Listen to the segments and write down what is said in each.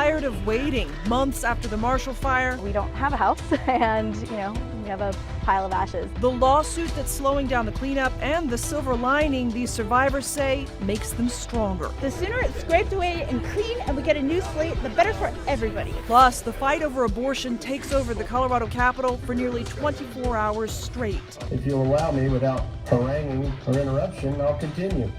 tired of waiting months after the Marshall Fire. We don't have a house and, we have a pile of ashes. The lawsuit that's slowing down the cleanup and the silver lining these survivors say makes them stronger. The sooner it's scraped away and clean and we get a new slate, the better for everybody. Plus, the fight over abortion takes over the Colorado Capitol for nearly 24 hours straight. If you'll allow me without haranguing or interruption, I'll continue.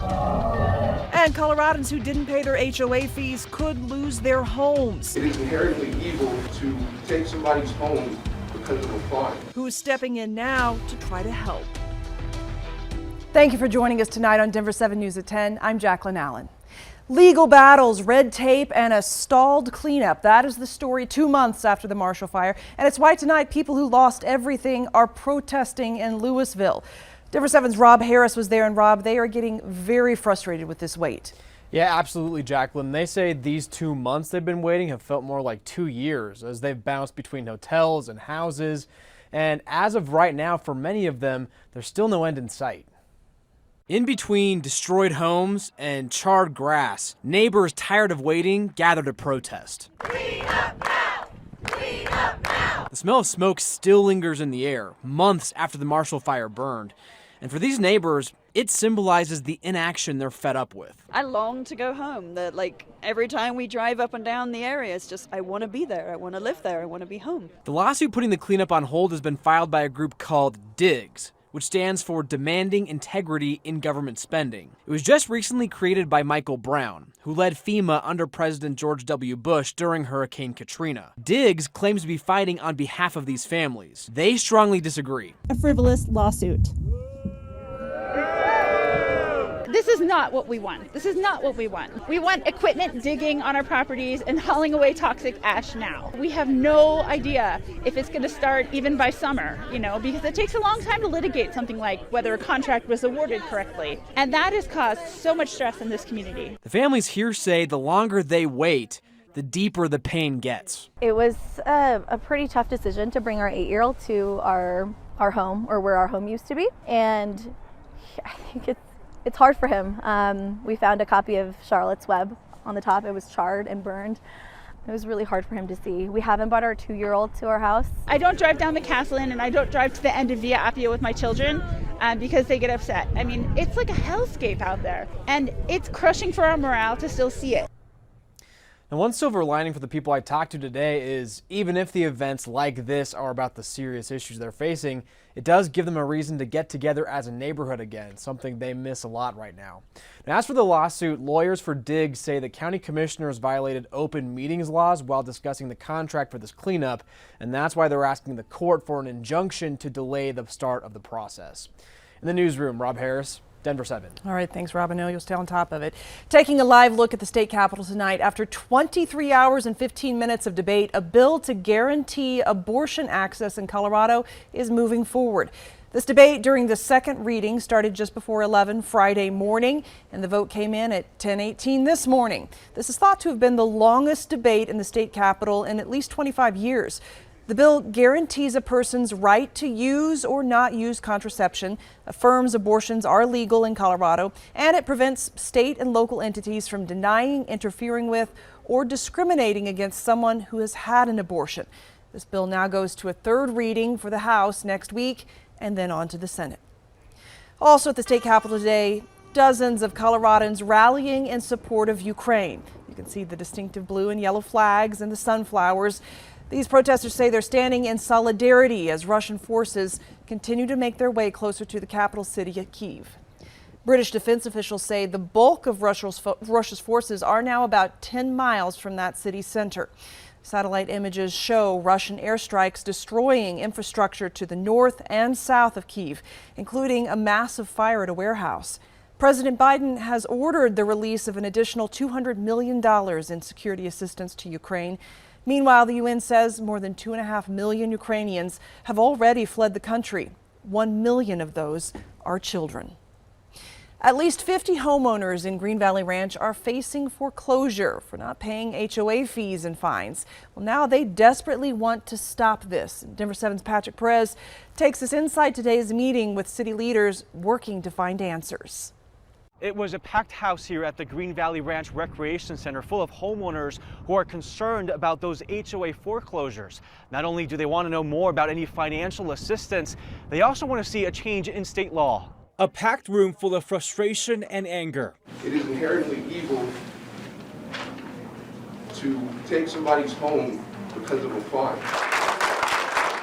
And Coloradans who didn't pay their HOA fees could lose their homes. It is inherently evil to take somebody's home because of a fine. Who's stepping in now to try to help? Thank you for joining us tonight on Denver 7 News at 10. I'm Jacqueline Allen. Legal battles, red tape, and a stalled cleanup. That is the story 2 months after the Marshall Fire. And it's why tonight people who lost everything are protesting in Louisville. Denver 7's Rob Harris was there, and Rob, they are getting very frustrated with this wait. Yeah, absolutely, Jacqueline. They say these 2 months they've been waiting have felt more like 2 years as they've bounced between hotels and houses. And as of right now, for many of them, there's still no end in sight. In between destroyed homes and charred grass, neighbors tired of waiting gather to protest. Clean up now! Clean up now! The smell of smoke still lingers in the air, months after the Marshall Fire burned. And for these neighbors, it symbolizes the inaction they're fed up with. I long to go home. Every time we drive up and down the area, it's just, I want to be there. I want to live there. I want to be home. The lawsuit putting the cleanup on hold has been filed by a group called DIGS, which stands for Demanding Integrity in Government Spending. It was just recently created by Michael Brown, who led FEMA under President George W. Bush during Hurricane Katrina. DIGS claims to be fighting on behalf of these families. They strongly disagree. A frivolous lawsuit. This is not what we want. This is not what we want. We want equipment digging on our properties and hauling away toxic ash now. We have no idea if it's going to start even by summer, because it takes a long time to litigate something like whether a contract was awarded correctly. And that has caused so much stress in this community. The families here say the longer they wait, the deeper the pain gets. It was a pretty tough decision to bring our 8-year-old to our home, or where our home used to be. And I think it's hard for him. We found a copy of Charlotte's Web on the top. It was charred and burned. It was really hard for him to see. We haven't brought our 2-year-old to our house. I don't drive down the Castle Inn and I don't drive to the end of Via Appia with my children because they get upset. I mean, it's like a hellscape out there, and it's crushing for our morale to still see it. And one silver lining for the people I talked to today is even if the events like this are about the serious issues they're facing, it does give them a reason to get together as a neighborhood again, something they miss a lot right now. Now, as for the lawsuit, lawyers for DIGS say the county commissioners violated open meetings laws while discussing the contract for this cleanup, and that's why they're asking the court for an injunction to delay the start of the process. In the newsroom, Rob Harris, Denver 7. All right, thanks, Rob. I know you'll stay on top of it. Taking a live look at the state capitol tonight, after 23 hours and 15 minutes of debate, a bill to guarantee abortion access in Colorado is moving forward. This debate during the second reading started just before 11 Friday morning, and the vote came in at 10:18 this morning. This is thought to have been the longest debate in the state capitol in at least 25 years. The bill guarantees a person's right to use or not use contraception, affirms abortions are legal in Colorado, and it prevents state and local entities from denying, interfering with, or discriminating against someone who has had an abortion. This bill now goes to a third reading for the House next week and then on to the Senate. Also at the state capitol today, dozens of Coloradans rallying in support of Ukraine. You can see the distinctive blue and yellow flags and the sunflowers. These protesters say they're standing in solidarity as Russian forces continue to make their way closer to the capital city of Kyiv. British defense officials say the bulk of Russia's forces are now about 10 miles from that city center. Satellite images show Russian airstrikes destroying infrastructure to the north and south of Kyiv, including a massive fire at a warehouse. President Biden has ordered the release of an additional $200 million in security assistance to Ukraine. Meanwhile, the UN says more than 2.5 million Ukrainians have already fled the country. 1 million of those are children. At least 50 homeowners in Green Valley Ranch are facing foreclosure for not paying HOA fees and fines. Well, now they desperately want to stop this. Denver 7's Patrick Perez takes us inside today's meeting with city leaders working to find answers. It was a packed house here at the Green Valley Ranch Recreation Center full of homeowners who are concerned about those HOA foreclosures. Not only do they want to know more about any financial assistance, they also want to see a change in state law. A packed room full of frustration and anger. It is inherently evil to take somebody's home because of a fine.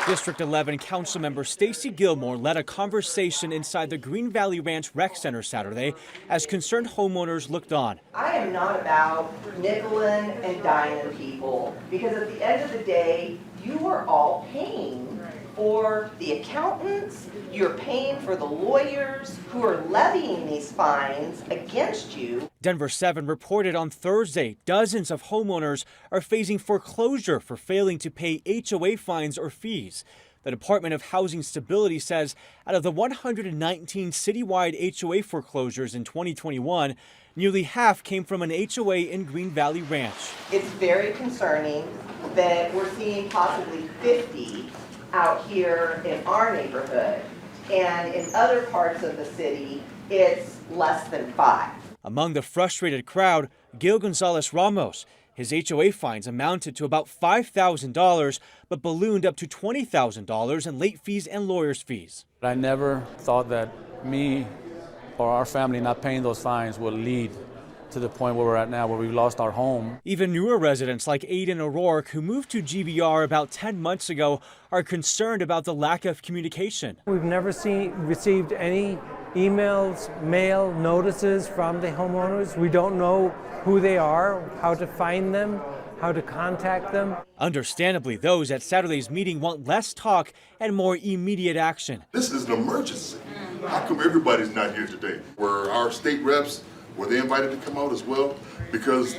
District 11 Councilmember Stacy Gilmore led a conversation inside the Green Valley Ranch Rec Center Saturday as concerned homeowners looked on. I am not about nickeling and diming people, because at the end of the day, you are all paying for the accountants, you're paying for the lawyers who are levying these fines against you. Denver 7 reported on Thursday dozens of homeowners are facing foreclosure for failing to pay HOA fines or fees. The Department of Housing Stability says out of the 119 citywide HOA foreclosures in 2021, nearly half came from an HOA in Green Valley Ranch. It's very concerning that we're seeing possibly 50 out here in our neighborhood, and in other parts of the city, it's less than 5. Among the frustrated crowd, Gil Gonzalez Ramos. His HOA fines amounted to about $5,000, but ballooned up to $20,000 in late fees and lawyers' fees. I never thought that me or our family not paying those fines would lead to the point where we're at now, where we've lost our home. Even newer residents like Aiden O'Rourke, who moved to GVR about 10 months ago, are concerned about the lack of communication. We've never received any emails, mail, notices from the homeowners. We don't know who they are, how to find them, how to contact them. Understandably, those at Saturday's meeting want less talk and more immediate action. This is an emergency. How come everybody's not here today? Were our state reps, were they invited to come out as well? Because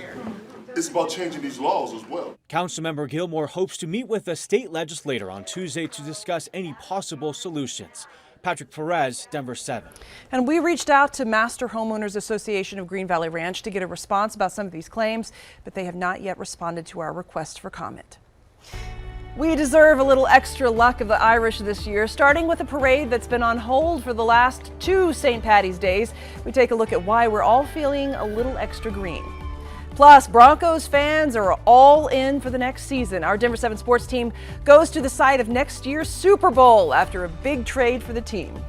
it's about changing these laws as well. Councilmember Gilmore hopes to meet with a state legislator on Tuesday to discuss any possible solutions. Patrick Perez, Denver 7. And we reached out to Master Homeowners Association of Green Valley Ranch to get a response about some of these claims, but they have not yet responded to our request for comment. We deserve a little extra luck of the Irish this year, starting with a parade that's been on hold for the last 2 St. Paddy's days. We take a look at why we're all feeling a little extra green. Plus, Broncos fans are all in for the next season. Our Denver 7 sports team goes to the site of next year's Super Bowl after a big trade for the team.